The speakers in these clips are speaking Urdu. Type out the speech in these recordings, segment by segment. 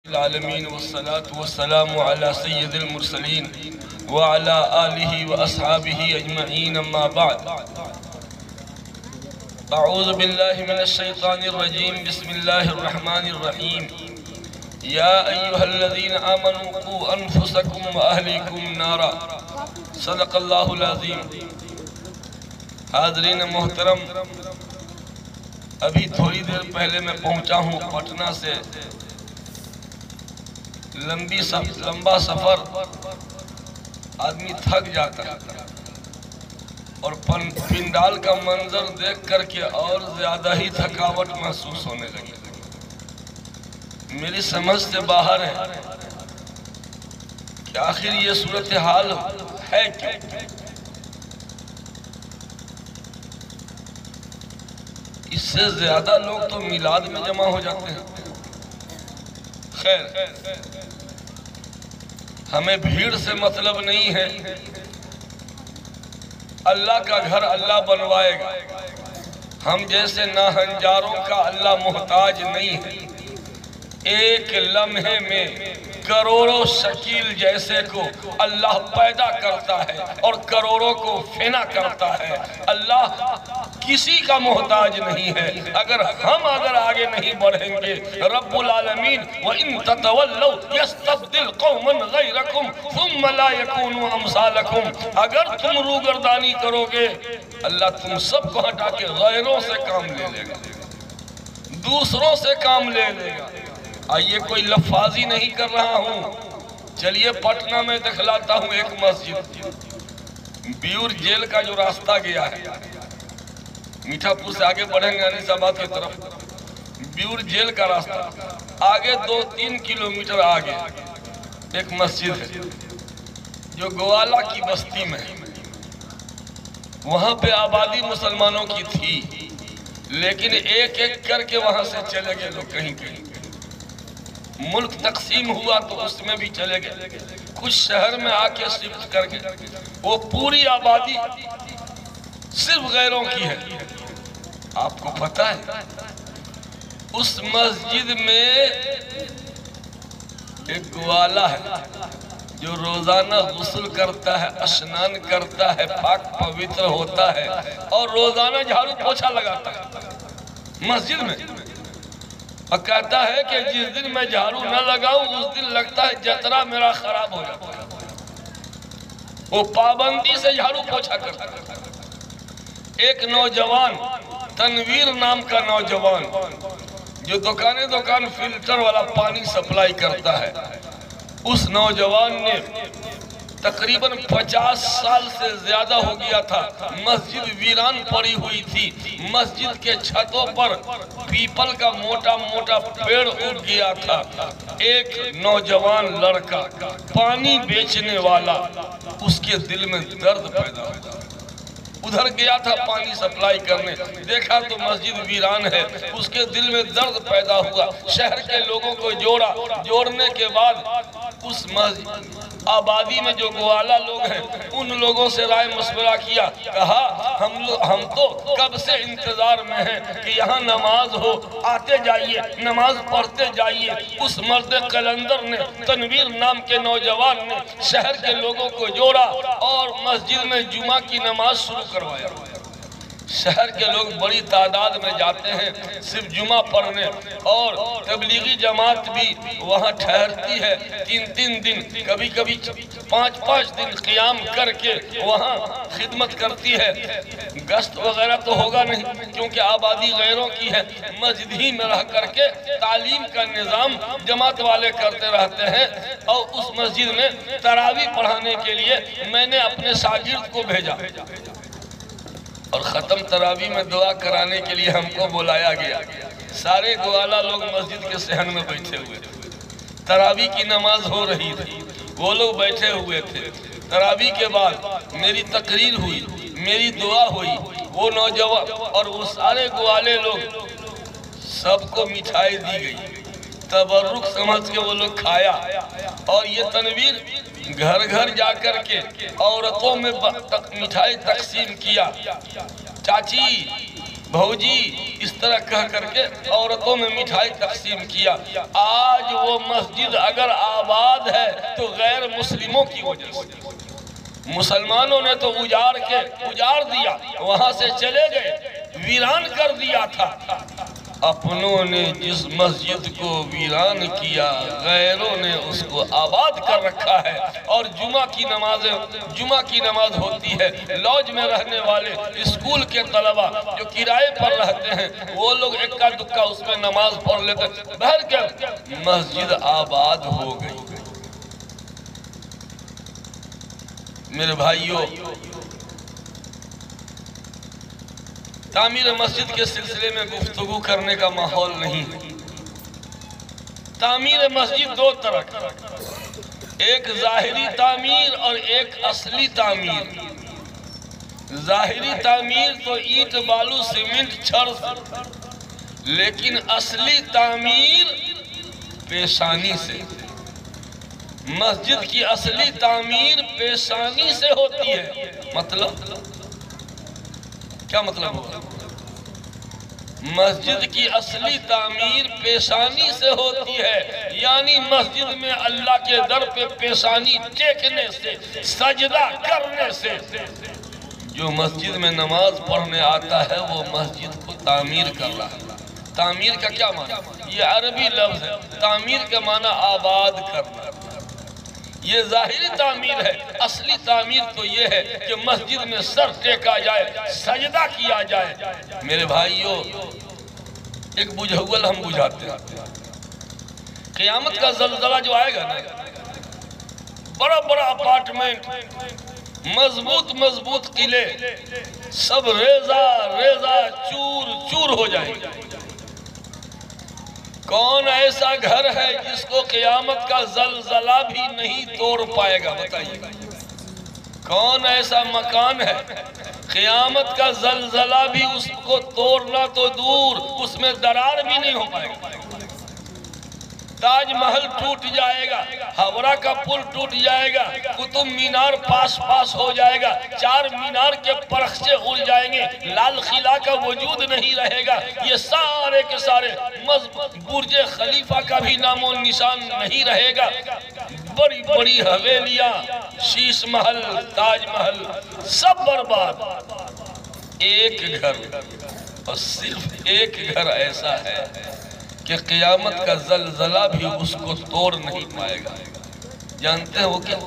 العالمین والصلاة والسلام على سید المرسلین وعلى آلہ واصحابہ اجمعین اما بعد اعوذ باللہ من الشیطان الرجیم بسم اللہ الرحمن الرحیم یا ایہا الذین آمنوا قوا انفسکم واہلیکم نارا صدق اللہ العظیم۔ حاضرین محترم، ابھی تھوڑی دیر پہلے میں پہنچا ہوں پٹنہ سے۔ لمبا سفر، آدمی تھک جاتا ہے اور پنڈال کا منظر دیکھ کر کے اور زیادہ ہی تھکاوٹ محسوس ہونے لگی۔ میری سمجھ سے باہر ہے کہ آخر یہ صورتحال ہے کیا؟ اس سے زیادہ لوگ تو میلاد میں جمع ہو جاتے ہیں۔ خیر، ہمیں بھیڑ سے مطلب نہیں ہے، اللہ کا گھر اللہ بنوائے گا۔ ہم جیسے ناہنجاروں کا اللہ محتاج نہیں ہے۔ ایک لمحے میں کروڑوں شکیل جیسے کو اللہ پیدا کرتا ہے اور کروڑوں کو فنا کرتا ہے۔ اللہ کسی کا محتاج نہیں ہے۔ اگر آگے نہیں بڑھیں گے، رب العالمین وَإِن تَتَوَلَّوْا يَسْتَبْدِلْ قَوْمًا غَيْرَكُمْ ثُمَّ لَا يَكُونُوا أَمْثَالَكُمْ۔ اگر تم روگردانی کرو گے، اللہ تم سب کو ہٹا کے غیروں سے کام لے لے گا، دوسروں سے کام لے لے گا۔ آئیے، کوئی لفاظی نہیں کر رہا ہوں۔ چلیے پٹنہ میں دکھلاتا ہوں ایک مسجد۔ بیور جیل کا جو راستہ گیا ہے، میٹھا پور سے آگے بڑھیں گے انیس آباد کی طرف، بیور جیل کا راستہ آگے 2-3 کلومیٹر آگے ایک مسجد ہے جو گوالا کی بستی میں ہے۔ وہاں پہ آبادی مسلمانوں کی تھی، لیکن ایک ایک کر کے وہاں سے چلے گئے لوگ کہیں کہیں۔ ملک تقسیم ہوا تو اس میں بھی چلے گئے، کچھ شہر میں آ کے شفٹ کر گئے۔ وہ پوری آبادی صرف غیروں کی ہے۔ آپ کو پتہ ہے اس مسجد میں ایک گوالا ہے جو روزانہ غسل کرتا ہے، اشنان کرتا ہے، پاک پوتر ہوتا ہے اور روزانہ جھاڑو پوچھا لگاتا ہے مسجد میں، اور کہتا ہے کہ جس دن میں جھاڑو نہ لگاؤں اس دن لگتا ہے جترا میرا خراب ہو جاتا ہے۔ وہ پابندی سے جھاڑو پوچھا کرتا ہے۔ ایک نوجوان، تنویر نام کا نوجوان، جو دکان فلٹر والا پانی سپلائی کرتا ہے، اس نوجوان نے تقریباً 50 سال سے زیادہ ہو گیا تھا۔ مسجد ویران پڑی ہوئی تھی۔ مسجد کے چھتوں پر پیپل کا موٹا موٹا پیڑ اگ گیا تھا۔ ایک نوجوان لڑکا، پانی بیچنے والا، اس کے دل میں درد پیدا ہوا۔ ادھر گیا تھا پانی سپلائی کرنے، دیکھا تو مسجد ویران ہے، اس کے دل میں درد پیدا ہوا۔ شہر کے لوگوں کو جوڑنے کے بعد اس آبادی میں جو گوالا لوگ ہیں ان لوگوں سے رائے مشورہ کیا، کہا ہم تو کب سے انتظار میں ہیں کہ یہاں نماز ہو، آتے جائیے، نماز پڑھتے جائیے۔ اس مرد قلندر نے، تنویر نام کے نوجوان نے شہر کے لوگوں کو جوڑا اور مسجد میں جمعہ کی نماز شروع کروایا۔ شہر کے لوگ بڑی تعداد میں جاتے ہیں صرف جمعہ پڑھنے، اور تبلیغی جماعت بھی وہاں ٹھہرتی ہے 3 دن، کبھی 5 دن قیام کر کے وہاں خدمت کرتی ہے۔ گشت وغیرہ تو ہوگا نہیں کیونکہ آبادی غیروں کی ہے۔ مسجد ہی میں رہ کر کے تعلیم کا نظام جماعت والے کرتے رہتے ہیں۔ اور اس مسجد میں تراویح پڑھانے کے لیے میں نے اپنے شاگرد کو بھیجا، اور ختم تراویح میں دعا کرانے کے لیے ہم کو بلایا گیا۔ سارے گوالا لوگ مسجد کے صحن میں بیٹھے ہوئے تھے، تراویح کی نماز ہو رہی تھی، وہ لوگ بیٹھے ہوئے تھے۔ تراویح کے بعد میری تقریر ہوئی، میری دعا ہوئی۔ وہ نوجوان اور وہ سارے گوالے لوگ، سب کو مٹھائی دی گئی، تبرک سمجھ کے وہ لوگ کھایا۔ اور یہ تنویر گھر گھر جا کر کے عورتوں میں مٹھائی تقسیم کیا۔ چاچی بھوجی اس طرح کہہ کر کے عورتوں میں مٹھائی تقسیم کیا۔ آج وہ مسجد اگر آباد ہے تو غیر مسلموں کی وجہ سے، مسلمانوں نے تو اجاڑ دیا، وہاں سے چلے گئے، ویران کر دیا تھا۔ اپنوں نے جس مسجد کو ویران کیا، غیروں نے اس کو آباد کر رکھا ہے۔ اور جمعہ کی نماز ہوتی ہے، لاج میں رہنے والے اسکول کے طلبہ جو کرائے پر رہتے ہیں وہ لوگ اکا دکا اس میں نماز پڑھ لیتے، بہرکیف مسجد آباد ہو گئی۔ میرے بھائیوں، تعمیر مسجد کے سلسلے میں گفتگو کرنے کا ماحول نہیں ہے۔ تعمیر مسجد دو طرح کا، ایک ظاہری تعمیر اور ایک اصلی تعمیر۔ ظاہری تعمیر تو اینٹ بالو سیمنٹ چھڑ سے، لیکن اصلی تعمیر پیشانی سے۔ مسجد کی اصلی تعمیر پیشانی سے ہوتی ہے۔ مطلب کیا مطلب ہوگا؟ مسجد کی اصلی تعمیر پیشانی سے ہوتی ہے، یعنی مسجد میں اللہ کے در پہ پیشانی ٹیکنے سے، سجدہ کرنے سے۔ جو مسجد میں نماز پڑھنے آتا ہے وہ مسجد کو تعمیر کر رہا ہے۔ تعمیر کا کیا معنی؟ یہ عربی لفظ ہے، تعمیر کا معنی آباد کرنا۔ یہ ظاہری تعمیر ہے، اصلی تعمیر تو یہ ہے کہ مسجد میں سر ٹیکا جائے، سجدہ کیا جائے۔ میرے بھائیوں، ایک بجھول ہم بجھاتے ہیں۔ قیامت کا زلزلہ جو آئے گا نا، بڑا بڑا اپارٹمنٹ، مضبوط قلعے، سب ریزہ چور چور ہو جائیں گے۔ کون ایسا گھر ہے جس کو قیامت کا زلزلہ بھی نہیں توڑ پائے گا؟ بتائیے، کون ایسا مکان ہے قیامت کا زلزلہ بھی اس کو توڑنا تو دور، اس میں درار بھی نہیں ہو پائے گا؟ تاج محل ٹوٹ جائے گا، ہاوڑا کا پل ٹوٹ جائے گا، قطب مینار پاس ہو جائے گا، چار مینار کے پرخچے اڑ جائیں گے، لال قلعہ کا وجود نہیں رہے گا، یہ سارے کے سارے برج خلیفہ کا بھی نام و نشان نہیں رہے گا۔ بڑی بڑی حویلیاں، شیش محل، تاج محل، سب برباد۔ ایک گھر، اور صرف ایک گھر ایسا ہے کہ قیامت کا زلزلہ بھی اس کو توڑ نہیں پائے گا۔ جانتے ہیں وہ کیا؟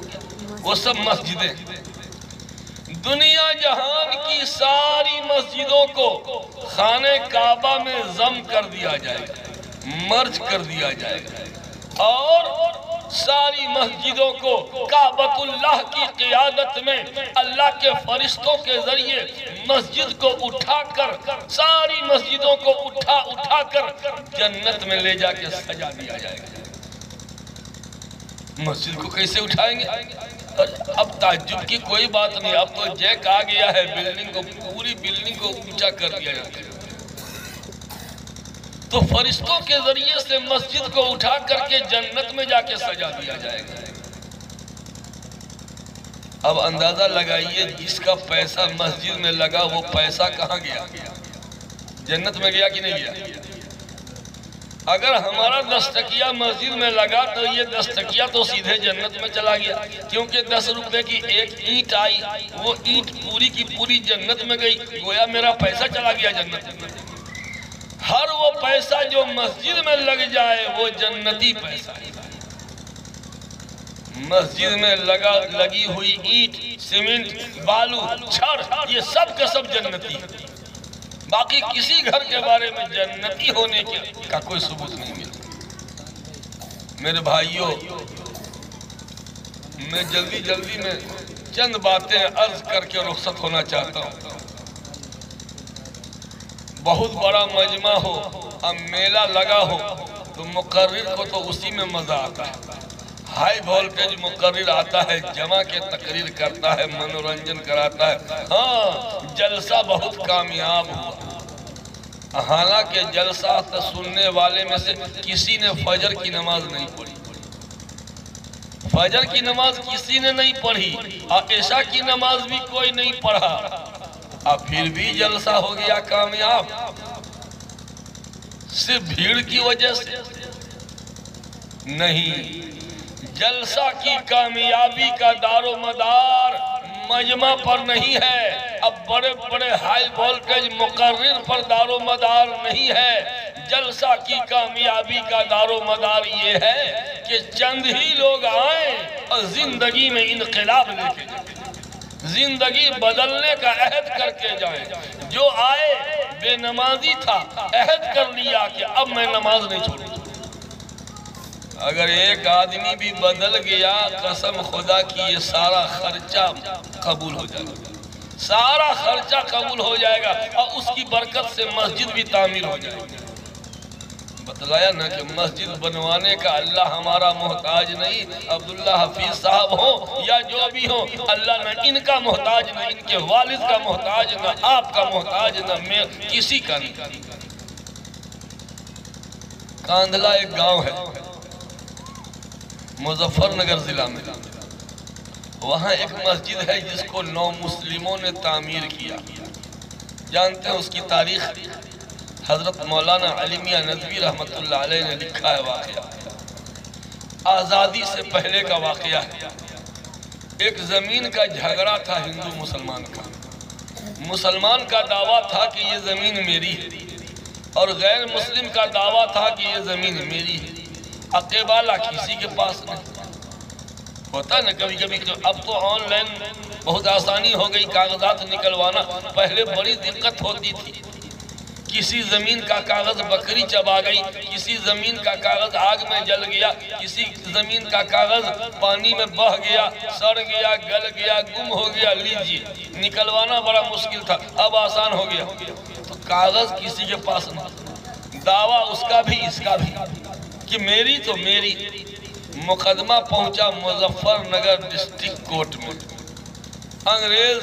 وہ سب مسجدیں۔ دنیا جہان کی ساری مسجدوں کو خانہ کعبہ میں ضم کر دیا جائے گا، مرج کر دیا جائے گا، اور ساری مسجدوں کو کعبۃ اللہ کی قیادت میں اللہ کے فرشتوں کے ذریعے مسجد کو اٹھا کر، ساری مسجدوں کو اٹھا کر جنت میں لے جا کے سجا دیا جائے گا۔ مسجد کو کیسے اٹھائیں گے؟ اب تعجب کی کوئی بات نہیں، اب تو جیک آ گیا ہے، پوری بلڈنگ کو اونچا کر دیا جاتا ہے۔ تو فرشتوں کے ذریعے سے مسجد کو اٹھا کر کے جنت میں جا کے سجا دیا جائے گا۔ اب اندازہ لگائیے، جس کا پیسہ مسجد میں لگا وہ پیسہ کہاں گیا؟ جنت میں گیا کہ نہیں گیا؟ اگر ہمارا 10 ٹکیا مسجد میں لگا تو یہ 10 ٹکیا تو سیدھے جنت میں چلا گیا، کیونکہ 10 روپے کی ایک اینٹ آئی، وہ اینٹ پوری کی پوری جنت میں گئی، گویا میرا پیسہ چلا گیا جنت میں۔ ہر وہ پیسہ جو مسجد میں لگ جائے وہ جنتی پیسہ ہے۔ مسجد میں لگی ہوئی اینٹ، سیمنٹ، بالو، چھڑ، یہ سب کا سب جنتی ہے۔ باقی کسی گھر کے بارے میں جنتی ہونے کا کوئی ثبوت نہیں ملتا۔ میرے بھائیوں، میں جلدی میں چند باتیں عرض کر کے رخصت ہونا چاہتا ہوں۔ بہت بڑا مجمع ہو، اب میلہ لگا ہو تو مقرر کو تو اسی میں مزہ آتا ہے۔ ہائی وولٹیج مقرر آتا ہے، جمع کے تقریر کرتا ہے، منورنجن کراتا ہے۔ ہاں، جلسہ بہت کامیاب ہوا، حالانکہ جلسہ سننے والے میں سے کسی نے فجر کی نماز نہیں پڑھی، فجر کی نماز کسی نے نہیں پڑھی، اور عشاء کی نماز بھی کوئی نہیں پڑھا۔ اب پھر بھی جلسہ ہو گیا کامیاب صرف بھیڑ کی وجہ سے نہیں، جلسہ کی کامیابی کا دار و مدار مجمع پر نہیں ہے، اب بڑے بڑے ہائی وولٹیج مقرر پر دار و مدار نہیں ہے، جلسہ کی کامیابی کا دار و مدار یہ ہے کہ چند ہی لوگ آئیں اور زندگی میں انقلاب لے کے جائیں، زندگی بدلنے کا عہد کر کے جائیں۔ جو آئے بے نمازی تھا، عہد کر لیا کہ اب میں نماز نہیں چھوڑوں۔ اگر ایک آدمی بھی بدل گیا، قسم خدا کی یہ سارا خرچہ قبول ہو جائے گا، سارا خرچہ قبول ہو جائے گا، اور اس کی برکت سے مسجد بھی تعمیر ہو جائے گی۔ بتلایا نا کہ مسجد بنوانے کا اللہ ہمارا محتاج نہیں، عبداللہ حفیظ صاحب ہوں یا جو بھی ہوں، اللہ نہ ان کا محتاج، نہ ان کے والد کا محتاج، نہ آپ کا محتاج، نہ کسی کا نہیں۔ کاندھلا ایک گاؤں ہے مظفر نگر ضلع میں، وہاں ایک مسجد ہے جس کو 9 مسلموں نے تعمیر کیا۔ جانتے ہیں اس کی تاریخ؟ حضرت مولانا علی میاں ندوی رحمت اللہ علیہ نے لکھا ہے واقعہ، آزادی سے پہلے کا واقعہ ہے۔ ایک زمین کا جھگڑا تھا ہندو مسلمان کا، مسلمان کا دعویٰ تھا کہ یہ زمین میری ہے، اور غیر مسلم کا دعویٰ تھا کہ یہ زمین میری ہے۔ عقیبالہ کسی کے پاس نہیں ہوتا ہے نا، کبھی کبھی اب تو آن لائن بہت آسانی ہو گئی کاغذات نکلوانا، پہلے بڑی دقت ہوتی تھی۔ کسی زمین کا کاغذ بکری چبا گئی، کسی زمین کا کاغذ آگ میں جل گیا، کسی زمین کا کاغذ پانی میں بہہ گیا، سڑ گیا، گل گیا، گم ہو گیا، لیجئے نکلوانا بڑا مشکل تھا، اب آسان ہو گیا۔ تو کاغذ کسی کے پاس نہیں، دعویٰ اس کا بھی اس کا بھی کہ میری تو میری۔ مقدمہ پہنچا مظفر نگر ڈسٹرکٹ کورٹ میں، انگریز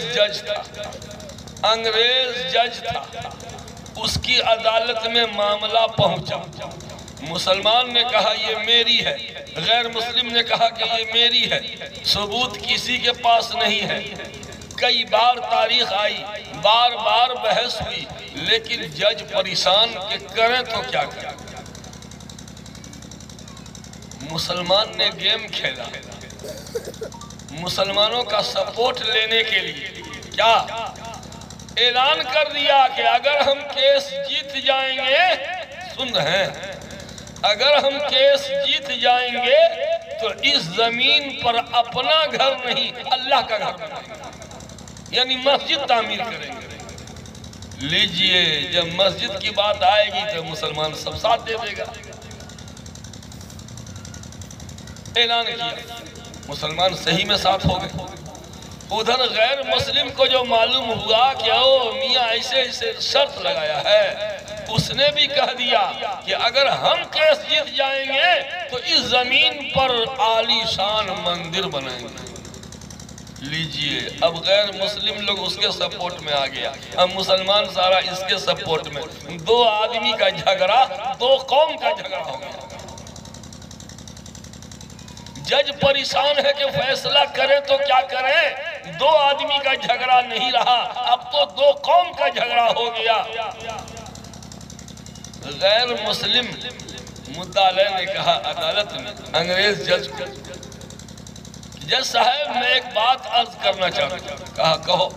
جج تھا، اس کی عدالت میں معاملہ پہنچا۔ مسلمان نے کہا یہ میری ہے، غیر مسلم نے کہا کہ یہ میری ہے، ثبوت کسی کے پاس نہیں ہے۔ کئی بار تاریخ آئی، بار بار بحث ہوئی، لیکن جج پریشان کہ کریں تو کیا کریں۔ مسلمان نے گیم کھیلا، مسلمانوں کا سپورٹ لینے کے لیے کیا اعلان کر دیا کہ اگر ہم کیس جیت جائیں گے، سن رہے ہیں، اگر ہم کیس جیت جائیں گے تو اس زمین پر اپنا گھر نہیں اللہ کا گھر بنائیں گے، یعنی مسجد تعمیر کریں گے۔ لیجئے جب مسجد کی بات آئے گی تو مسلمان سب ساتھ دے دے گا۔ اعلان کیا، مسلمان صحیح میں ساتھ ہو گئے۔ ادھر غیر مسلم کو جو معلوم ہوا کہ او میاں ایسے ایسے شرط لگایا ہے، اس نے بھی کہہ دیا کہ اگر ہم کیس جیت جائیں گے تو اس زمین پر عالی شان مندر بنائیں گے۔ لیجئے اب غیر مسلم لوگ اس کے سپورٹ میں آ گیا، اب مسلمان سارا اس کے سپورٹ میں، 2 آدمی کا جھگڑا، 2 قوم کا جھگڑا ہو گیا۔ جج پریشان ہے کہ فیصلہ کریں تو کیا کریں، 2 آدمی کا جھگڑا نہیں رہا، اب تو 2 قوم کا جھگڑا ہو گیا۔ غیر مسلم مدعا نے کہا عدالت میں انگریز جج کو، جج صاحب میں ایک بات عرض کرنا چاہتا ہوں۔ کہا کہو۔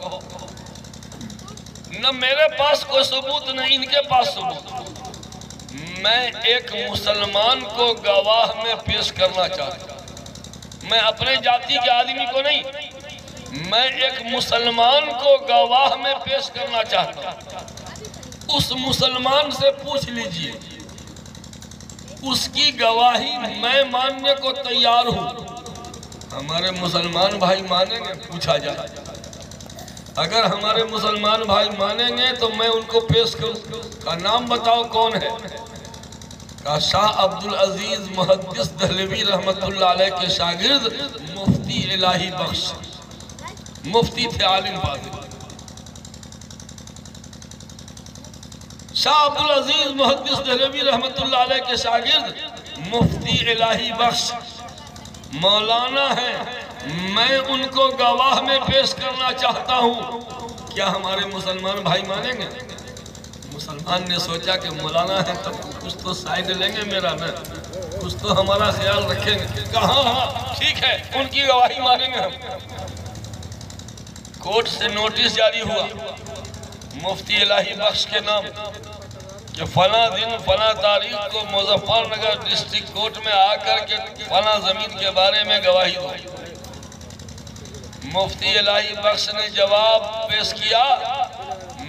نہ میرے پاس کوئی ثبوت نہ ان کے پاس ثبوت، میں ایک مسلمان کو گواہ میں پیش کرنا چاہتا ہوں، میں اپنے جاتی کے آدمی کو نہیں، میں ایک مسلمان کو گواہ میں پیش کرنا چاہتا ہوں۔ اس مسلمان سے پوچھ لیجئے، اس کی گواہی میں ماننے کو تیار ہوں۔ ہمارے مسلمان بھائی مانیں گے؟ پوچھا جائے، اگر ہمارے مسلمان بھائی مانیں گے تو میں ان کو پیش کروں۔ کا نام بتاؤ کون ہے؟ کہا شاہ عبدالعزیز محدث دہلوی رحمت اللہ علیہ کے شاگرد مفتی الہی بخش، مفتی تھے، عالم فاضل۔ شاہ عبدالعزیز محدث دہلوی رحمت اللہ علیہ کے شاگرد مفتی الہی بخش مولانا ہیں، میں ان کو گواہ میں پیش کرنا چاہتا ہوں۔ کیا ہمارے مسلمان بھائی مانیں گے؟ مسلمان نے سوچا کہ مولانا ہے تب کچھ تو سائڈ لیں گے میرا نا، کچھ تو ہمارا خیال رکھیں گے۔ کہاں ہاں ٹھیک ہے، ان کی گواہی مانیں گے ہم۔ کورٹ سے نوٹس جاری ہوا مفتی الہی بخش کے نام کہ فلاں دن فلاں تاریخ کو مظفر نگر ڈسٹرکٹ کورٹ میں آ کر کے فلاں زمین کے بارے میں گواہی دو۔ مفتی الہی بخش نے جواب پیش کیا،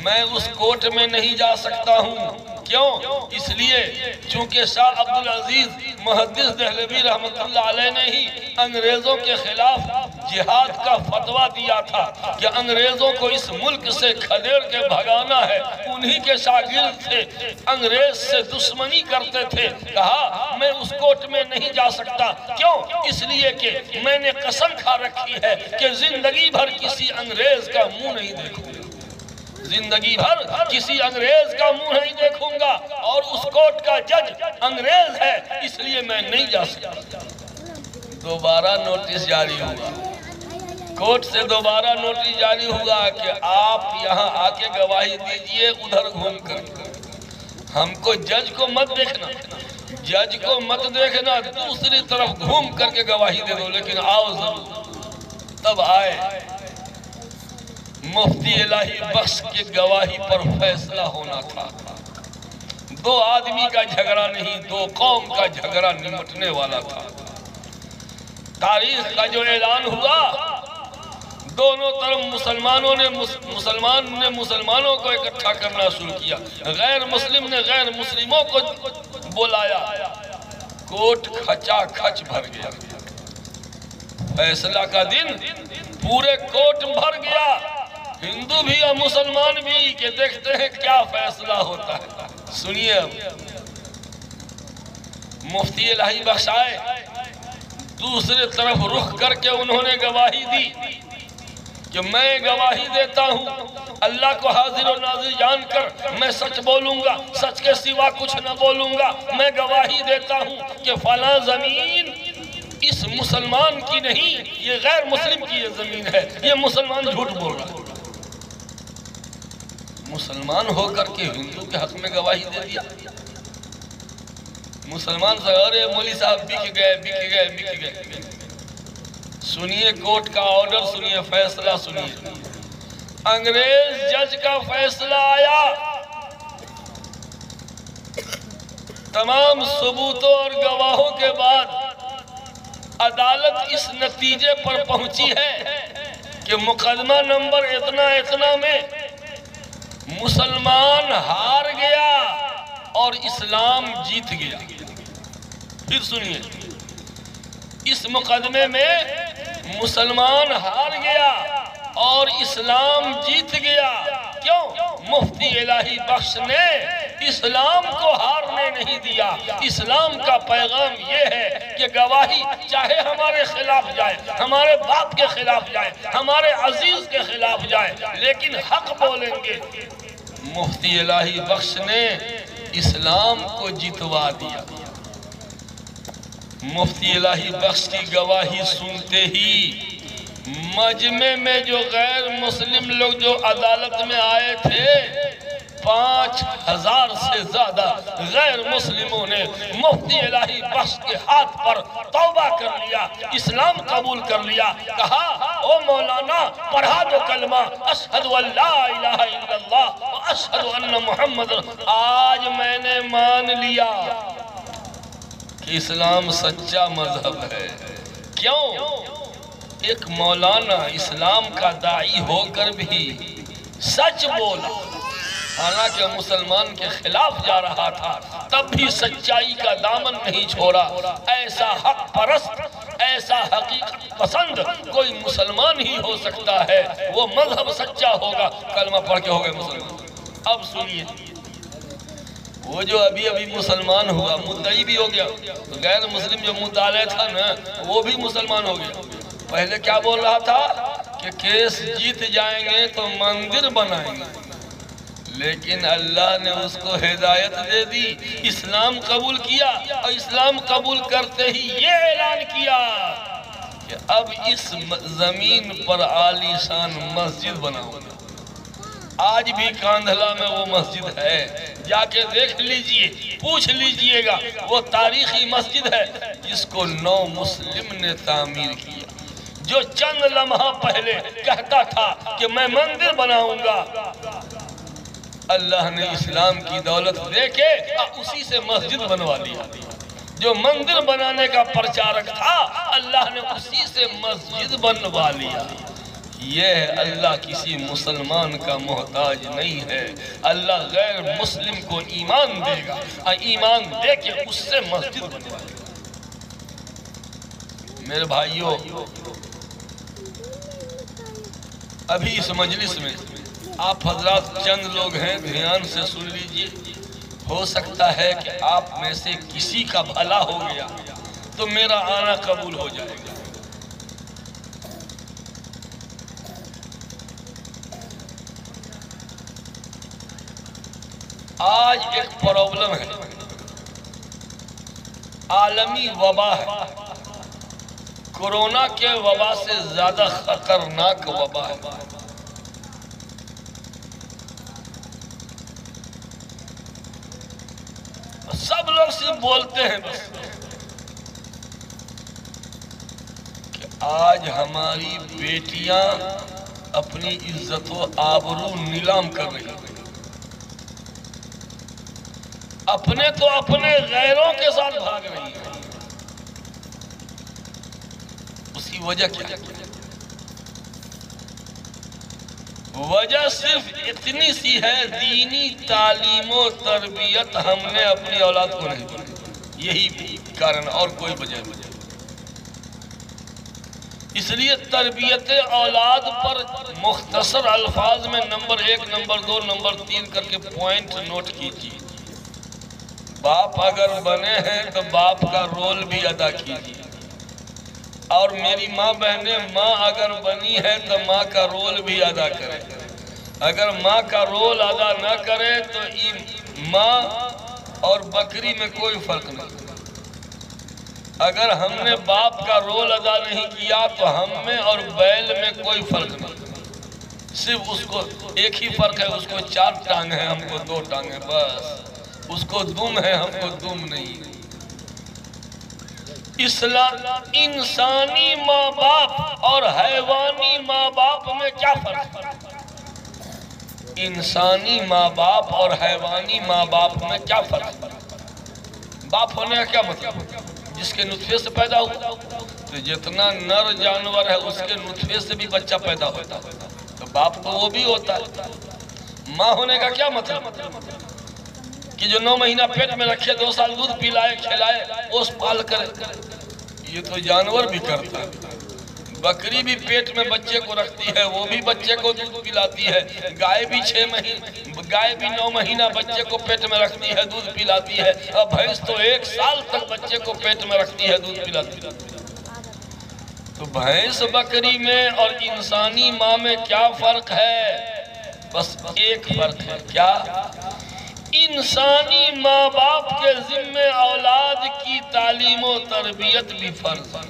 میں اس کورٹ میں نہیں جا سکتا ہوں۔ کیوں؟ اس لیے چونکہ شاہ عبدالعزیز محدث دہلوی رحمۃ اللہ علیہ نے ہی انگریزوں کے خلاف جہاد کا فتویٰ دیا تھا کہ انگریزوں کو اس ملک سے کھدیڑ کے بھگانا ہے۔ انہی کے شاگرد تھے، انگریز سے دشمنی کرتے تھے۔ کہا میں اس کورٹ میں نہیں جا سکتا۔ کیوں؟ اس لیے کہ میں نے قسم کھا رکھی ہے کہ زندگی بھر کسی انگریز کا منہ نہیں دیکھوں گا، زندگی بھر کسی انگریز کا منہ نہیں دیکھوں گا، اور اس کورٹ کا جج انگریز ہے، اس لیے میں نہیں جا سکتا۔ دوبارہ نوٹس جاری ہوا، کورٹ سے دوبارہ نوٹس جاری ہوا کہ آپ یہاں آ کے گواہی دیجئے ادھر گھوم کر۔ ہم کو جج کو مت دیکھنا، جج کو مت دیکھنا، دوسری طرف گھوم کر کے گواہی دے دو، لیکن آؤ ضرور۔ تب آئے، مفتی الہی بخش کی گواہی پر فیصلہ ہونا تھا۔ دو آدمی کا جھگڑا نہیں، دو قوم کا جھگڑا نمٹنے والا تھا۔ تاریخ کا جو اعلان ہوا، دونوں طرف مسلمانوں کو اکٹھا کرنا شروع کیا، غیر مسلم نے غیر مسلموں کو بلایا، کورٹ کھچا کھچ بھر گیا۔ فیصلہ کا دن پورے کورٹ بھر گیا، ہندو بھی اور مسلمان بھی، کہ دیکھتے ہیں کیا فیصلہ ہوتا ہے۔ سنیے، اب مفتی الہی بخش آئے، دوسرے طرف رخ کر کے انہوں نے گواہی دی کہ میں گواہی دیتا ہوں، اللہ کو حاضر و ناظر جان کر میں سچ بولوں گا، سچ کے سوا کچھ نہ بولوں گا۔ میں گواہی دیتا ہوں کہ فلاں زمین اس مسلمان کی نہیں، یہ غیر مسلم کی یہ زمین ہے، یہ مسلمان جھوٹ بول رہا ہے۔ مسلمان ہو کر کے ہندو کے حق میں گواہی دے دیا۔ مسلمان سے ارے مولوی صاحب بک گئے۔ سنیے کورٹ کا آرڈر، سنیے فیصلہ، سنیے۔ انگریز جج کا فیصلہ آیا، تمام ثبوتوں اور گواہوں کے بعد عدالت اس نتیجے پر پہنچی ہے کہ مقدمہ نمبر اتنا میں مسلمان ہار گیا اور اسلام جیت گیا۔ پھر سنیے، اس مقدمے میں مسلمان ہار گیا اور اسلام جیت گیا۔ کیوں؟ مفتی الہی بخش نے اسلام کو ہارنے نہیں دیا۔ اسلام کا پیغام یہ ہے کہ گواہی چاہے ہمارے خلاف جائے، ہمارے باپ کے خلاف جائے، ہمارے عزیز کے خلاف جائے، لیکن حق بولیں گے۔ مفتی الہی بخش نے اسلام کو جتوا دیا۔ مفتی الہی بخش کی گواہی سنتے ہی مجمع میں جو غیر مسلم لوگ جو عدالت میں آئے تھے، 5000 سے زیادہ غیر مسلموں نے مفتی الہی بخش کے ہاتھ پر توبہ کر لیا، اسلام قبول کر لیا۔ کہا او مولانا پڑھا دو کلمہ، اشہد ان لا الہ الا اللہ و اشہد ان محمد۔ آج میں نے مان لیا کہ اسلام سچا مذہب ہے۔ کیوں؟ ایک مولانا اسلام کا داعی ہو کر بھی سچ بولا، حالانکہ مسلمان کے خلاف جا رہا تھا، تب بھی سچائی کا دامن نہیں چھوڑا۔ ایسا حق پرست، ایسا حقیقت پسند کوئی مسلمان ہی ہو سکتا ہے، وہ مذہب سچا ہوگا۔ کلمہ پڑھ کے ہو گئے مسلمان۔ اب سنیے، وہ جو ابھی مسلمان ہوا، مدعی بھی ہو گیا، غیر مسلم جو مدعا تھا نا، وہ بھی مسلمان ہو گیا۔ پہلے کیا بول رہا تھا کہ کیس جیت جائیں گے تو مندر بنائیں گے، لیکن اللہ نے اس کو ہدایت دے دی، اسلام قبول کیا، اور اسلام قبول کرتے ہی یہ اعلان کیا کہ اب اس زمین پر عالی شان مسجد بناؤں گا۔ آج بھی کاندھلا میں وہ مسجد ہے، جا کے دیکھ لیجئے، پوچھ لیجئے گا، وہ تاریخی مسجد ہے جس کو 9 مسلم نے تعمیر کیا۔ جو چند لمحہ پہلے کہتا تھا کہ میں مندر بناؤں گا، اللہ نے اسلام کی دولت دے کے اسی سے مسجد بنوا لیا۔ جو مندر بنانے کا پرچارک تھا، اللہ نے اسی سے مسجد بنوا لیا۔ یہ اللہ کسی مسلمان کا محتاج نہیں ہے، اللہ غیر مسلم کو ایمان دے گا اور ایمان دے کے اس سے مسجد بنوا لے گا۔ میرے بھائیوں، ابھی اس مجلس میں آپ حضرات چند لوگ ہیں، دھیان سے سن لیجئے، ہو سکتا ہے کہ آپ میں سے کسی کا بھلا ہو گیا تو میرا آنا قبول ہو جائے گا۔ آج ایک پرابلم ہے، عالمی وبا ہے، کورونا کے وبا سے زیادہ خطرناک وبا ہے۔ سب لوگ صرف بولتے ہیں بس کہ آج ہماری بیٹیاں اپنی عزت و آبرو نیلام کر رہی ہیں، اپنے تو اپنے غیروں کے ساتھ بھاگ رہی ہیں۔ اس کی وجہ کیا؟ وجہ صرف اتنی سی ہے، دینی تعلیم و تربیت ہم نے اپنی اولاد کو نہیں دی، یہی کارن، اور کوئی وجہ نہیں۔ اس لیے تربیت اولاد پر مختصر الفاظ میں نمبر 1، نمبر 2، نمبر 3 کر کے پوائنٹ نوٹ کیجیے۔ باپ اگر بنے ہیں تو باپ کا رول بھی ادا کیجیے، اور میری ماں بہنیں، ماں اگر بنی ہے تو ماں کا رول بھی ادا کرے۔ اگر ماں کا رول ادا نہ کرے تو ماں اور بکری میں کوئی فرق نہیں۔ اگر ہم نے باپ کا رول ادا نہیں کیا تو ہم میں اور بیل میں کوئی فرق نہیں، صرف اس کو ایک ہی فرق ہے، اس کو 4 ٹانگ ہیں، ہم کو 2 ٹانگ ہیں، بس۔ اس کو دم ہے، ہم کو دم نہیں۔ انسانی ماں باپ اور حیوانی ماں باپ میں کیا فرق ہے؟ انسانی ماں باپ اور حیوانی ماں باپ میں کیا فرق ہے؟ باپ ہونے کا کیا مطلب؟ جس کے نطفے سے پیدا ہوا، تو جتنا نر جانور ہے اس کے نطفے سے بھی بچہ پیدا ہوتا ہے، تو باپ تو وہ بھی ہوتا ہے۔ ماں ہونے کا کیا مطلب؟ کہ جو 9 مہینہ پیٹ میں رکھے، 2 سال دودھ پلائے، کھلائے، اوس پال کرے، یہ تو جانور بھی کرتا ہے۔ بکری بھی پیٹ میں بچے کو رکھتی ہے، وہ بھی بچے کو دودھ پلاتی ہے۔ گائے بھی 9 مہینہ بچے کو پیٹ میں رکھتی ہے، دودھ پلاتی ہے، اور بھینس تو 1 سال تک بچے کو پیٹ میں رکھتی ہے، دودھ پلاتی ہے۔ تو بھینس بکری میں اور انسانی ماں میں کیا فرق ہے؟ بس ایک فرق ہے، کیا؟ انسانی ماں باپ کے ذمے اولاد کی تعلیم و تربیت بھی فرض ہے،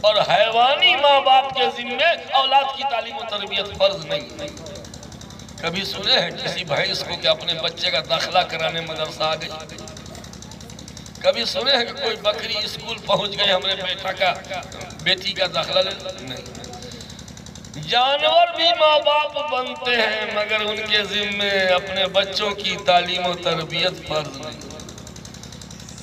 اور حیوانی ماں باپ کے ذمے اولاد کی تعلیم و تربیت فرض نہیں۔ کبھی سنے ہیں کسی بھینس کو کہ اپنے بچے کا داخلہ کرانے مدرسہ آ گئی؟ کبھی سنے ہیں کہ کوئی بکری اسکول پہنچ گئی، ہم نے بیٹی کا داخلہ لے؟ نہیں۔ جانور بھی ماں باپ بنتے ہیں، مگر ان کے ذمے اپنے بچوں کی تعلیم و تربیت فرض نہیں،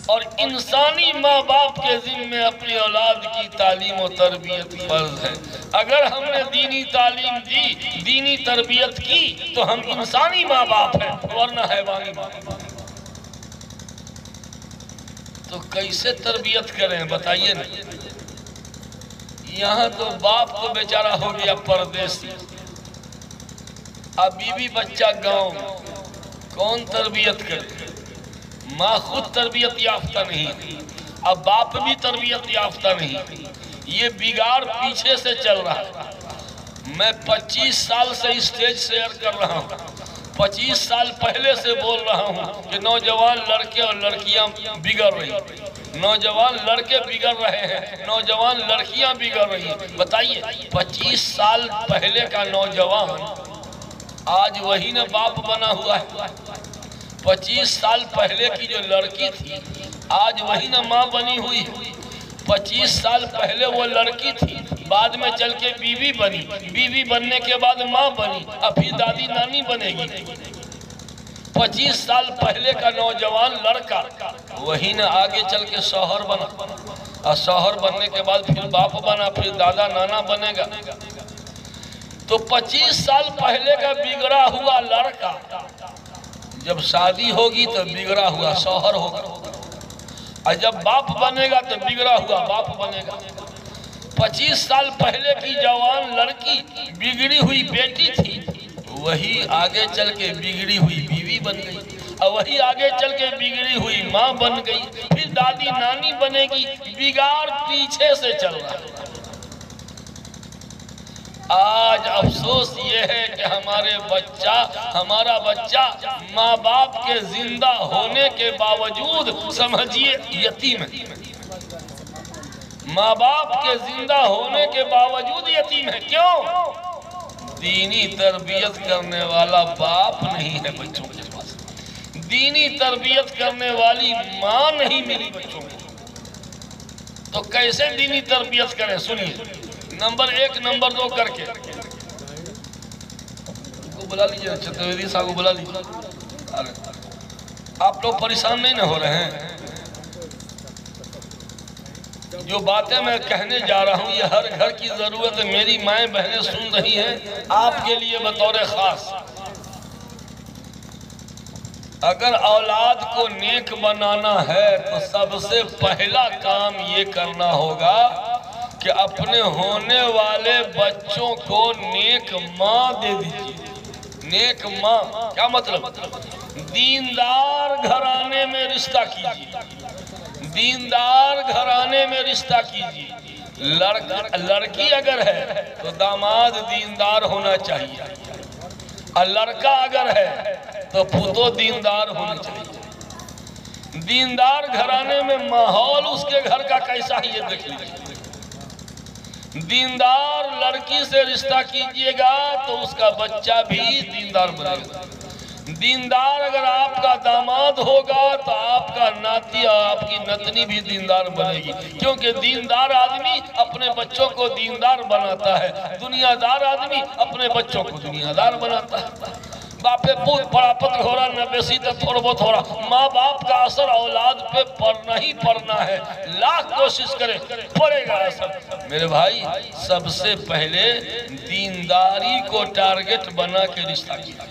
اور انسانی ماں باپ کے ذمے اپنی اولاد کی تعلیم و تربیت فرض ہے۔ اگر ہم نے دینی تعلیم دی، دینی تربیت کی، تو ہم انسانی ماں باپ ہیں، ورنہ حیوانی ماں باپ۔ تو کیسے تربیت کریں بتائیے نا؟ یہاں تو باپ تو بیچارہ ہو گیا پردیسی، اب بیوی بچہ گاؤں، کون تربیت کرے؟ ماں خود تربیت یافتہ نہیں، اب باپ بھی تربیت یافتہ نہیں، یہ بگاڑ پیچھے سے چل رہا ہے۔ میں 25 سال سے اسٹیج شیئر کر رہا ہوں، 25 سال پہلے سے بول رہا ہوں کہ نوجوان لڑکے اور لڑکیاں بگڑ رہی ہیں، نوجوان لڑکے بگڑ رہے ہیں، نوجوان لڑکیاں بگڑ رہی ہیں۔ بتائیے 25 سال پہلے کا نوجوان آج وہی نہ باپ بنا ہوا ہے۔ 25 سال پہلے کی جو لڑکی تھی آج وہی نہ ماں بنی ہوئی ہے۔ 25 سال پہلے وہ لڑکی تھی، بعد میں چل کے بیوی بنی، بیوی بننے کے بعد ماں بنی، ابھی دادی نانی بنے گی۔ 25 سال پہلے کا نوجوان لڑکا وہی نہ آگے چل کے شوہر بنا، اور شوہر بننے کے بعد پھر باپ بنا، پھر دادا نانا بنے گا۔ تو 25 سال پہلے کا بگڑا ہوا لڑکا جب شادی ہوگی تو بگڑا ہوا شوہر ہوگا، اور جب باپ بنے گا تو بگڑا ہوا باپ بنے گا۔ 25 سال پہلے کی جوان لڑکی بگڑی ہوئی بیٹی تھی، وہی آگے چل کے بگڑی ہوئی بیوی بن گئی، اور وہی آگے چل کے بگڑی ہوئی ماں بن گئی، پھر دادی نانی بنے گی۔ بگاڑ پیچھے سے چل رہا ہے۔ آج افسوس یہ ہے کہ ہمارا بچہ ماں باپ کے زندہ ہونے کے باوجود سمجھیے یتیم ہے۔ ماں باپ کے زندہ ہونے کے باوجود یتیم ہے۔ کیوں؟ دینی تربیت کرنے والا باپ نہیں ہے بچوں کے پاس، دینی تربیت کرنے والی ماں نہیں ملی بچوں کو، تو کیسے دینی تربیت کریں؟ سنیے، نمبر 1 نمبر 2 کر کے کو بلا لیجئے، چتویدی صاحب کو بلا لیجئے۔ آپ لوگ پریشان نہیں نہ ہو رہے ہیں؟ جو باتیں میں کہنے جا رہا ہوں یہ ہر گھر کی ضرورت ہے، میری مائیں بہنیں سن رہی ہیں، آپ کے لیے بطور خاص۔ اگر اولاد کو نیک بنانا ہے تو سب سے پہلا کام یہ کرنا ہوگا کہ اپنے ہونے والے بچوں کو نیک ماں دے دیجیے۔ نیک ماں کیا مطلب؟ دیندار گھرانے میں رشتہ کیجیے، دیندار گھرانے میں رشتہ کیجیے۔ لڑکی اگر ہے تو داماد دیندار ہونا چاہیے، اور لڑکا اگر ہے تو پھوتو دیندار ہونا چاہیے۔ دیندار گھرانے میں ماحول اس کے گھر کا کیسا ہے یہ دیکھ لیجیے۔ دیندار لڑکی سے رشتہ کیجئے گا تو اس کا بچہ بھی دیندار بنے گا۔ دیندار اگر آپ کا داماد ہوگا تو آپ کا ناتی اور آپ کی نتنی بھی دیندار بنے گی، کیونکہ دیندار آدمی اپنے بچوں کو دیندار بناتا ہے، دنیا دار آدمی اپنے بچوں کو دنیا دار بناتا ہے۔ باپے پوت پڑا پتر ہو رہا، نبیسی تے تھوڑ بہت ہو رہا، ماں باپ کا اثر اولاد پہ پڑنا ہی پڑنا ہے، لاکھ کوشش کرے پڑے گا اثر۔ میرے بھائی سب سے پہلے دینداری کو ٹارگٹ بنا کے رشتہ کیا۔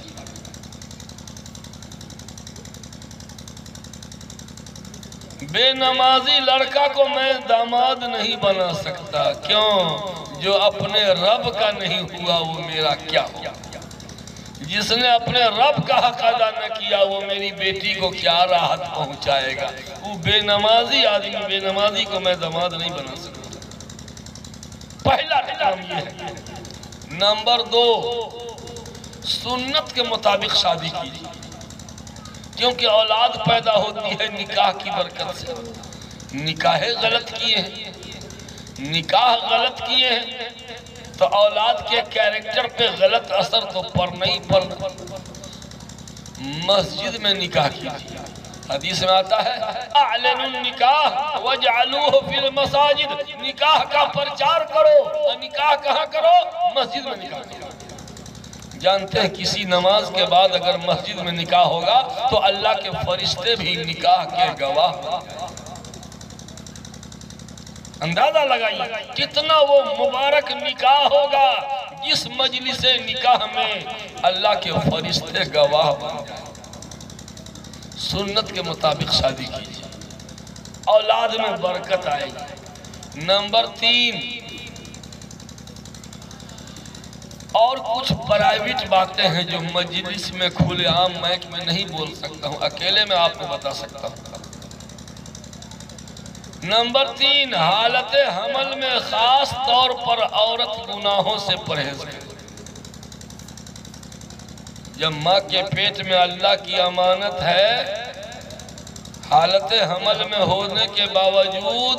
بے نمازی لڑکا کو میں داماد نہیں بنا سکتا، کیوں؟ جو اپنے رب کا نہیں ہوا وہ میرا کیا ہوا؟ جس نے اپنے رب کا حق ادا نہ کیا وہ میری بیٹی کو کیا راحت پہنچائے گا؟ وہ بے نمازی آدمی، بے نمازی کو میں داماد نہیں بنا سکتا۔ پہلا کام یہ ہے۔ نمبر 2، سنت کے مطابق شادی کیجیے، کیونکہ اولاد پیدا ہوتی ہے نکاح کی برکت سے۔ نکاح غلط کیے ہیں، نکاح غلط کیے ہیں تو اولاد کے کیریکٹر پہ غلط اثر تو پڑنا ہی پڑنا۔ مسجد میں نکاح کیجیے، حدیث میں آتا ہے اعلنوا النکاح وجعلوه فی المساجد، نکاح کا پرچار کرو، اور نکاح کہاں کرو؟ مسجد میں نکاح کرو۔ جانتے ہیں کسی نماز کے بعد اگر مسجد میں نکاح ہوگا تو اللہ کے فرشتے بھی نکاح کے گواہ ہوں گے۔ اندازہ لگائیے کتنا وہ مبارک نکاح ہوگا جس مجلس نکاح میں اللہ کے فرشتے گواہ بن جائیں۔ سنت کے مطابق شادی کیجیے، اولاد میں برکت آئے گی۔ نمبر 3، اور کچھ پرائیویٹ باتیں ہیں جو مجلس میں کھلے عام مائک میں نہیں بول سکتا ہوں، اکیلے میں آپ کو بتا سکتا ہوں۔ نمبر 3، حالت حمل میں خاص طور پر عورت گناہوں سے پرہیز کرے۔ جب ماں کے پیٹ میں اللہ کی امانت ہے، حالت حمل میں ہونے کے باوجود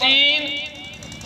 3,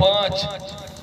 5,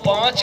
5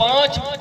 5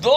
2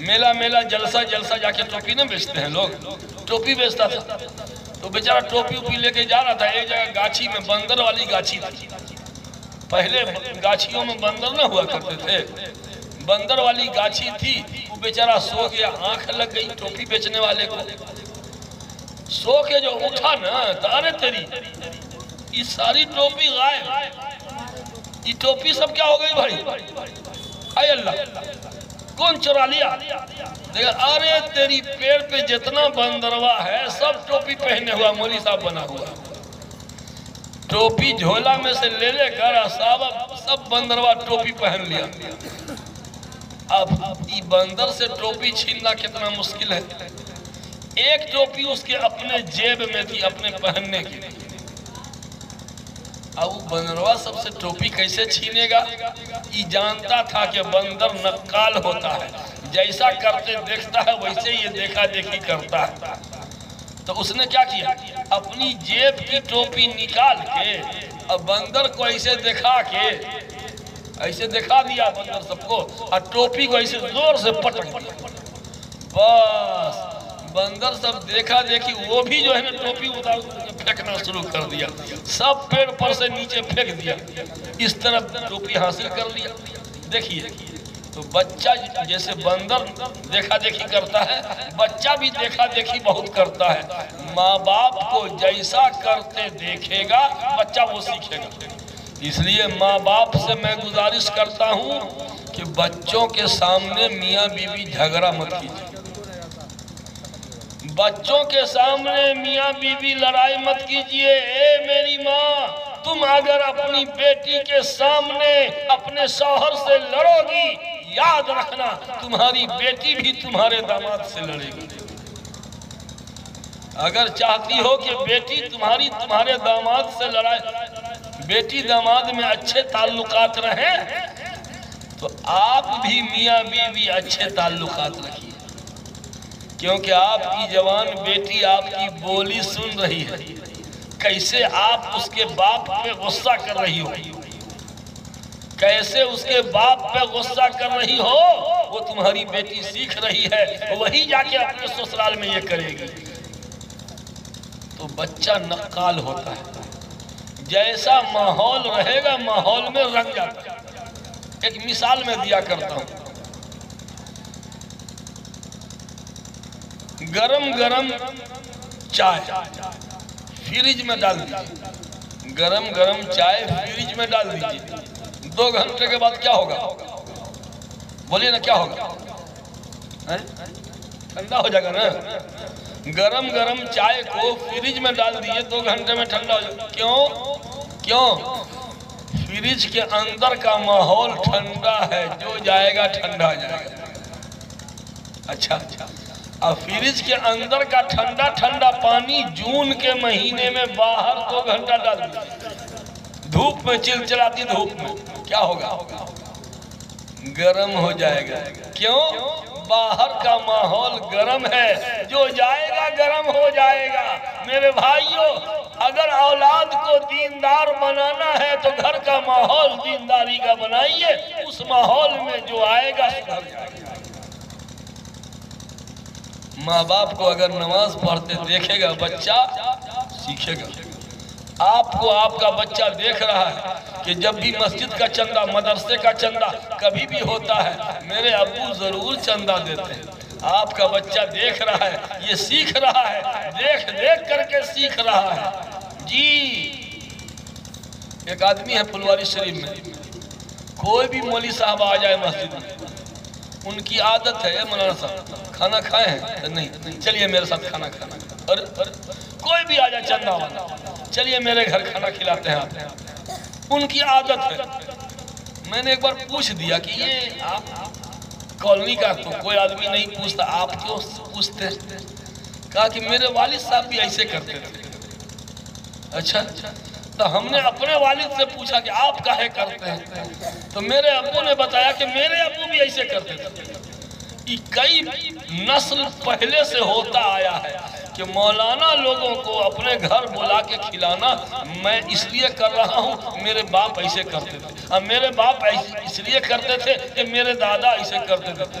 میلہ میلہ جلسہ جلسہ جا کے ٹوپی نہ بیچتے ہیں لوگ، ٹوپی بیچتا تھا تو بیچارہ ٹوپی اوپی لے کے جا رہا تھا، ایک جگہ گاچھی میں بندر والی گاچھی تھی، پہلے گاچھیوں میں بندر نہ ہوا کرتے تھے، بندر والی گاچھی تھی، وہ بیچارہ سو گیا، آنکھ لگ گئی ٹوپی بیچنے والے کو، سو کے جو اٹھا نا تو ارے تیری یہ ساری ٹوپی غائب، یہ ٹوپی سب کیا ہو گئی بھائی؟ اے اللہ کون چرا لیا؟ دیکھا ارے تیری پیر پہ جتنا بندروا ہے سب ٹوپی پہنے ہوا مولی صاحب بنا ہوا، ٹوپی جھولا میں سے لے لے کر صاحب سب بندروا ٹوپی پہن لیا۔ اب یہ بندر سے ٹوپی چھیننا کتنا مشکل ہے، ایک ٹوپی اس کے اپنے جیب میں تھی اپنے پہننے کی، اب وہ بندروا سب سے ٹوپی کیسے چھینے گا؟ یہ جانتا تھا کہ بندر نقال ہوتا ہے، جیسا کرتے دیکھتا ہے ویسے یہ دیکھا دیکھی کرتا ہے، تو اس نے کیا کیا؟ اپنی جیب کی ٹوپی نکال کے اور بندر کو ایسے دکھا کے ایسے دکھا دیا بندر سب کو، اور ٹوپی کو ایسے زور سے پٹک دیا، بس بندر سب دیکھا دیکھی وہ بھی جو ہے نا ٹوپی اتار پھینکنا شروع کر دیا، سب پیڑ پر سے نیچے پھینک دیا، اس طرف ٹوپی حاصل کر لیا۔ دیکھیے تو بچہ جیسے بندر دیکھا دیکھی کرتا ہے، بچہ بھی دیکھا دیکھی بہت کرتا ہے، ماں باپ کو جیسا کرتے دیکھے گا بچہ وہ سیکھے گا، اس لیے ماں باپ سے میں گزارش کرتا ہوں کہ بچوں کے سامنے میاں بیوی جھگڑا مت کیجیے، بچوں کے سامنے میاں بیوی لڑائی مت کیجیے۔ اے میری ماں، تم اگر اپنی بیٹی کے سامنے اپنے شوہر سے لڑو گی، یاد رکھنا تمہاری بیٹی بھی تمہارے داماد سے لڑے گی۔ اگر چاہتی ہو کہ بیٹی تمہارے داماد سے لڑائے، بیٹی داماد میں اچھے تعلقات رہیں، تو آپ بھی میاں بیوی اچھے تعلقات رکھیے، کیونکہ آپ کی جوان بیٹی آپ کی بولی سن رہی ہے، کیسے آپ اس کے باپ پہ غصہ کر رہی ہو، کیسے اس کے باپ پہ غصہ کر رہی ہو، وہ تمہاری بیٹی سیکھ رہی ہے، وہی جا کے اپنے سسرال میں یہ کرے گی۔ تو بچہ نقال ہوتا ہے، جیسا ماحول رہے گا ماحول میں رنگ جاتا ہے۔ ایک مثال میں دیا کرتا ہوں، گرم گرم چائے فریج میں ڈال دیجیے، گرم گرم چائے فریج میں ڈال دیجیے، 2 گھنٹے کے بعد کیا ہوگا؟ بولیے نا کیا ہوگا؟ ٹھنڈا ہو جائے گا نا؟ گرم گرم چائے کو فریج میں ڈال دیجیے، 2 گھنٹے میں ٹھنڈا ہو جائے گا۔ کیوں؟ فریج کے اندر کا ماحول ٹھنڈا ہے، جو جائے گا ٹھنڈا جائے گا۔ اچھا، اب فریج کے اندر کا ٹھنڈا ٹھنڈا پانی جون کے مہینے میں باہر 2 گھنٹہ ڈال دیجیے، دھوپ میں چلچلاتی دھوپ میں، کیا ہوگا؟ گرم ہو جائے گا۔ کیوں؟ باہر کا ماحول گرم ہے، جو جائے گا گرم ہو جائے گا۔ میرے بھائیوں، اگر اولاد کو دیندار بنانا ہے تو گھر کا ماحول دینداری کا بنائیے، اس ماحول میں جو آئے گا سدھر جائے گا۔ ماں باپ کو اگر نماز پڑھتے دیکھے گا بچہ سیکھے گا۔ آپ کو آپ کا بچہ دیکھ رہا ہے کہ جب بھی مسجد کا چندہ، مدرسے کا چندہ کبھی بھی ہوتا ہے، میرے ابو ضرور چندہ دیتے ہیں۔ آپ کا بچہ دیکھ رہا ہے، یہ سیکھ رہا ہے، دیکھ دیکھ کر کے سیکھ رہا ہے۔ جی ایک آدمی ہے پھلواری شریف میں، کوئی بھی مولوی صاحب آ جائے مسجد میں، ان کی عادت ہے، مولانا صاحب کھانا کھائے ہیں؟ نہیں، چلیے میرے ساتھ کھانا کھانا۔ اور کوئی بھی آ جائے چندہ والا، چلیے میرے گھر کھانا کھلاتے ہیں آپ، ان کی عادت ہے۔ میں نے ایک بار پوچھ دیا کہ یہ آپ کالونی کا تو کوئی آدمی نہیں پوچھتا، آپ کیوں پوچھتے؟ کہا کہ میرے والد صاحب بھی ایسے کرتے تھے۔ اچھا، تو ہم نے اپنے والد سے پوچھا کہ آپ کاہے کرتے ہیں؟ تو میرے ابو نے بتایا کہ میرے ابو بھی ایسے کرتے تھے۔ کئی نسل پہلے سے ہوتا آیا ہے کہ مولانا لوگوں کو اپنے گھر بلا کے کھلانا میں اس لیے کر رہا ہوں، میرے باپ ایسے کرتے تھے، اور میرے باپ اس لیے کرتے تھے کہ میرے دادا ایسے کرتے تھے۔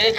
1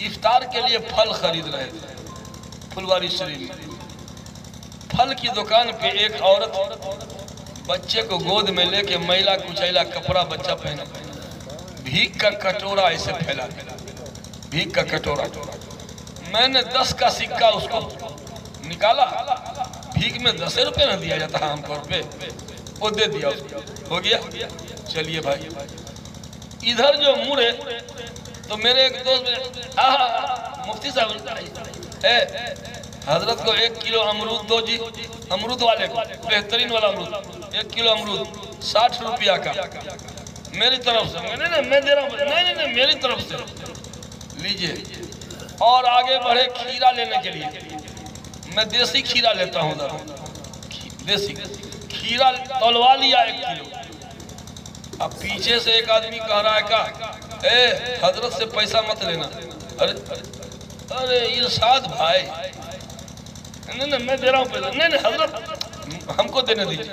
افطار کے لیے پھل خرید رہے تھے پھلواری شریف میں۔ پھل کی دکان پہ ایک عورت بچے کو گود میں لے کے میلا کچیلا کپڑا بچہ پہنا، بھیک کا کٹورا ایسے پھیلا دیا، بھیک کا کٹورا۔ میں نے 10 کا سکہ اس کو نکالا، بھیک میں 10 روپے نہ دیا جاتا عام طور پہ، وہ دے دیا اس کو، ہو گیا۔ چلیے بھائی، ادھر جو مڑے تو میرے ایک دوست مفتی صاحب حضرت کو 1 کلو امرود دو جی، امرود والے کو بہترین والا امرود، 1 کلو امرود 60 روپیہ کا میری طرف سے، میں دے رہا ہوں، نہیں میری طرف سے لیجئے۔ اور آگے بڑھے کھیرا لینے کے لیے، میں دیسی کھیرا لیتا ہوں ذرا، دیسی کھیرا تولوا لیا 1 کلو۔ اب پیچھے سے ایک آدمی کہہ رہا ہے اے حضرت سے پیسہ مت لینا۔ ارے ارشاد بھائی، نہیں میں دے رہا ہوں پیسہ، نہیں حضرت ہم کو دینے دیجیے۔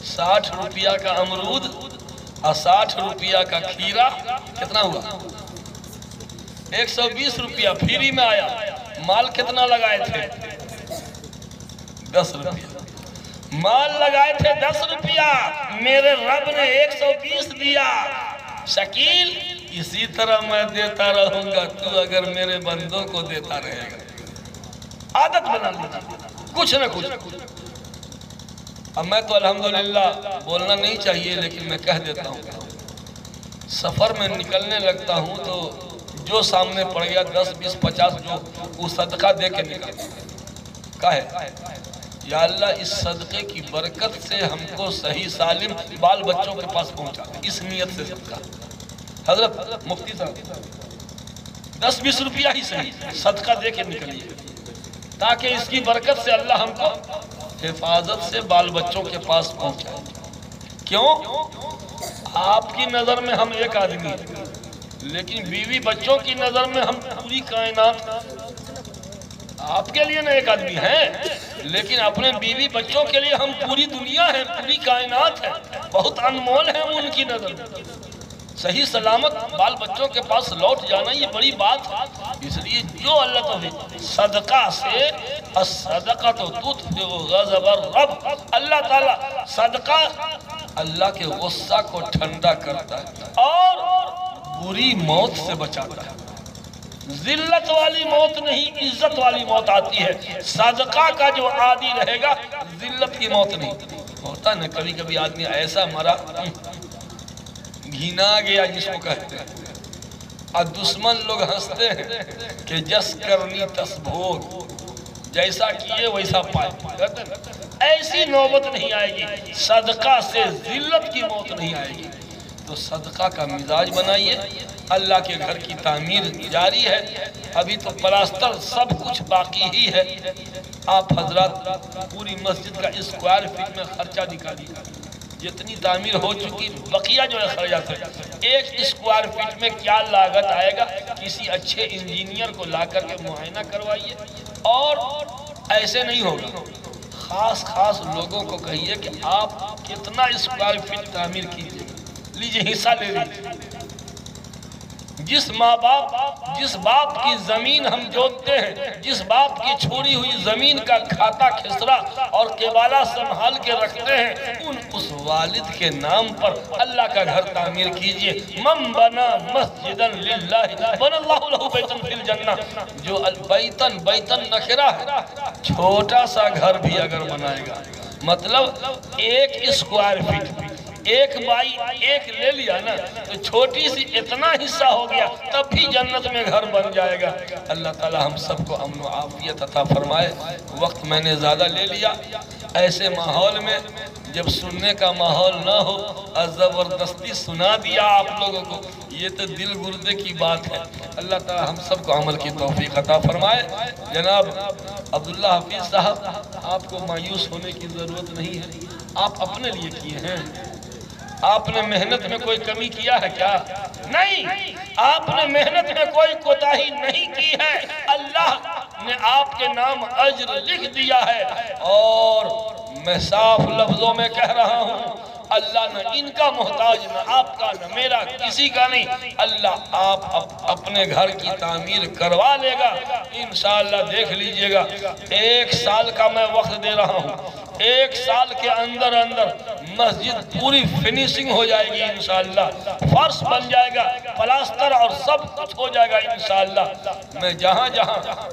60 روپیہ کا امرود اور 60 روپیہ کا کھیرا کتنا ہوا؟ 120 روپیہ فری میں آیا۔ مال کتنا لگائے تھے؟ 10 روپیہ مال لگائے تھے، 10 روپیہ میرے رب نے 120 دیا۔ شکیل اسی طرح میں دیتا رہوں گا، تو اگر میرے بندوں کو دیتا رہے گا۔ عادت بنا لیجیے کچھ نہ کچھ۔ اب میں تو الحمدللہ بولنا نہیں چاہیے لیکن میں کہہ دیتا ہوں، سفر میں نکلنے لگتا ہوں تو جو سامنے پڑ گیا 10 20 50 جو وہ صدقہ دے کے نکلتا کہے یا اللہ اس صدقے کی برکت سے ہم کو صحیح سالم بال بچوں کے پاس پہنچا، اس نیت سے صدقہ۔ حضرت مفتی صاحب 10 20 روپیہ ہی صحیح صدقہ دے کے نکلیے تاکہ اس کی برکت سے اللہ ہم کو حفاظت سے بال بچوں کے پاس پہنچائے۔ کیوں؟ آپ کی نظر میں ہم ایک آدمی ہیں لیکن بیوی بچوں کی نظر میں ہم پوری کائنات۔ آپ کے لیے نہ ایک آدمی ہیں لیکن اپنے بیوی بچوں کے لیے ہم پوری دنیا ہیں، پوری کائنات ہے، بہت انمول ہیں ان کی نظر میں۔ صحیح سلامت بال بچوں کے پاس لوٹ جانا یہ بڑی بات ہے۔ اس لیے جو اللہ تو صدقہ سے الصدقہ تو تطفئ غضب الرب، اللہ تعالیٰ صدقہ اللہ کے غصہ کو ٹھنڈا کرتا ہے اور بری موت سے بچاتا ہے۔ ذلت والی موت نہیں، عزت والی موت آتی ہے۔ صدقہ کا جو عادی رہے گا ذلت کی موت نہیں ہوتا۔ نا کبھی کبھی آدمی ایسا مرا گھینا گیا جس کو کہتے ہیں، اور دشمن لوگ ہنستے ہیں کہ جس کرنی تس بھوگ، جیسا کیے ویسا پائے۔ کہتے ہیں ایسی نوبت نہیں آئے گی، صدقہ سے ذلت کی موت نہیں آئے گی۔ تو صدقہ کا مزاج بنائیے۔ اللہ کے گھر کی تعمیر جاری ہے، ابھی تو پلاسٹر سب کچھ باقی ہی ہے۔ آپ حضرات پوری مسجد کا اسکوائر فٹ میں خرچہ نکالیے، جتنی تعمیر ہو چکی بقیہ جو ہے خرچہ ہے، 1 اسکوائر فٹ میں کیا لاگت آئے گا، کسی اچھے انجینئر کو لا کر کے معائنہ کروائیے۔ اور ایسے نہیں ہوگا، خاص لوگوں کو کہیے کہ آپ کتنا اسکوائر فٹ تعمیر کیجئے، لیجئے حصہ لے لیجئے۔ جس باپ کی زمین ہم جوتتے ہیں، جس باپ کی چھوڑی ہوئی زمین کا کھاتا کھسرا اور کبالا سنبھال کے رکھتے ہیں، اس والد کے نام پر اللہ کا گھر تعمیر کیجئے۔ من بنا مسجدا للہ بنا اللہ لہ بیتن فی الجنہ۔ جو بیتن نکرہ ہے، چھوٹا سا گھر بھی اگر بنائے گا، مطلب 1 اسکوائر فٹ 1 بائی 1 لے لیا نا تو چھوٹی سی اتنا حصہ ہو گیا، تب بھی جنت میں گھر بن جائے گا۔ اللہ تعالی ہم سب کو امن و عافیت عطا فرمائے۔ وقت میں نے زیادہ لے لیا، ایسے ماحول میں جب سننے کا ماحول نہ ہو اور زبردستی سنا دیا آپ لوگوں کو، یہ تو دل گردے کی بات ہے۔ اللہ تعالی ہم سب کو عمل کی توفیق عطا فرمائے۔ جناب عبداللہ حفیظ صاحب، آپ کو مایوس ہونے کی ضرورت نہیں ہے، آپ اپنے لیے کیے ہیں۔ آپ نے محنت میں کوئی کمی کیا ہے کیا؟ نہیں، آپ نے محنت میں کوئی کوتاہی نہیں کی ہے۔ اللہ نے آپ کے نام اجر لکھ دیا ہے، اور میں صاف لفظوں میں کہہ رہا ہوں اللہ نہ ان کا محتاج، نہ آپ کا، نہ میرا، کسی کا نہیں۔ اللہ آپ اپنے گھر کی تعمیر کروا لے گا انشاءاللہ۔ دیکھ لیجئے گا 1 سال کا میں وقت دے رہا ہوں، 1 سال کے اندر مسجد پوری فنیشنگ ہو جائے گی انشاءاللہ، فرش بن جائے گا، پلاسٹر اور سب کچھ ہو جائے گا انشاءاللہ۔ میں جہاں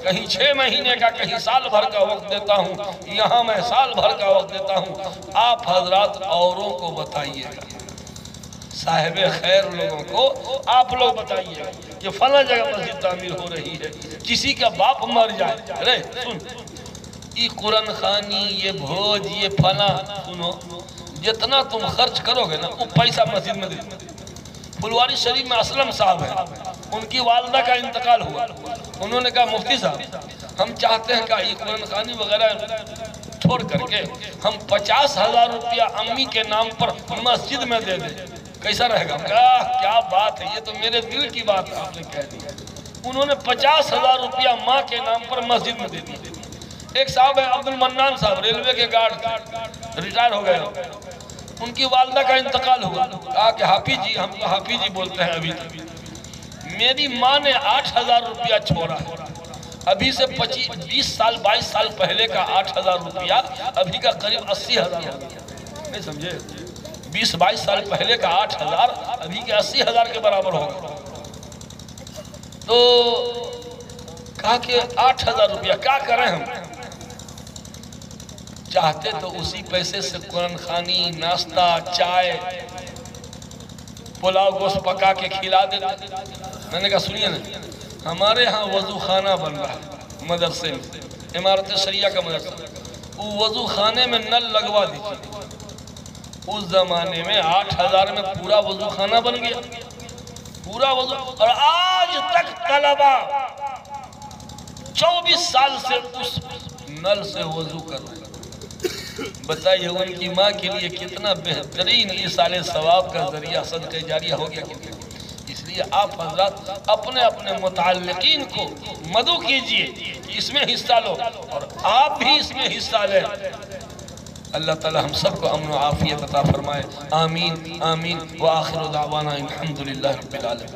کہیں 6 مہینے کا، کہیں سال بھر کا وقت دیتا ہوں، یہاں میں سال بھر کا وقت دیتا ہوں۔ آپ حضرات اوروں کو بتائیے گا، صاحب خیر لوگوں کو آپ لوگ بتائیے گا کہ فلاں جگہ مسجد تعمیر ہو رہی ہے، کسی کا باپ مر جائے، ارے سن یہ قرآن خوانی، یہ بھوج، یہ فلاں، سنو جتنا تم خرچ کرو گے نا وہ پیسہ مسجد میں دے۔ پھلواری شریف میں اسلم صاحب ہیں، ان کی والدہ کا انتقال ہوا، انہوں نے کہا مفتی صاحب ہم چاہتے ہیں کہ یہ قرآن خوانی وغیرہ چھوڑ کر کے ہم 50,000 روپیہ امی کے نام پر مسجد میں دے دیں، کیسا رہے گا؟ کہا کیا بات ہے، یہ تو میرے دل کی بات ہے، آپ نے کہہ دی۔ انہوں نے 50,000 روپیہ ماں کے نام پر مسجد میں دے دی۔ ایک صاحب ہے عبد المنان صاحب، ریلوے کے گارڈ تھے، ریٹائر ہو گئے، ان کی والدہ کا انتقال ہوا، کہا کہ حافظ جی، ہم تو حافظ جی بولتے ہیں ابھی تک، میری ماں نے 8,000 روپیہ چھوڑا ہے، ابھی سے 20 سال 22 سال پہلے کا 8,000 روپیہ ابھی کا قریب 80,000 ہو گیا، نہیں سمجھے؟ 20-22 سال پہلے کا 8,000 ابھی کے 80,000 کے برابر ہوگا۔ تو کہا کہ 8,000 روپیہ کیا کریں ہم؟ چاہتے تو اسی پیسے سے قرآن خوانی، ناشتہ، چائے، پلاؤ گوشت پکا کے کھلا دیتے۔ میں نے کہا سنیے نا، ہمارے ہاں وضو خانہ بن رہا ہے مدرسے میں، امارت شریعہ کا مدرسہ، وہ وضو خانے میں نل لگوا دیجیے۔ اس زمانے میں 8,000 میں پورا وضو خانہ بن گیا، پورا وضو، اور آج تک طلبہ 24 سال سے اس نل سے وضو کر رہے ہیں۔ بتائیے ان کی ماں کے لیے کتنا بہترین ایصال ثواب کا ذریعہ صدقہ جاریہ ہو گیا۔ اس لیے آپ حضرات اپنے اپنے متعلقین کو مدعو کیجئے کہ اس میں حصہ لو، اور آپ بھی اس میں حصہ لیں۔ اللہ تعالی ہم سب کو امن و عافیت عطا فرمائے، آمین آمین، وآخر دعوانا الحمدللہ رب العالمین۔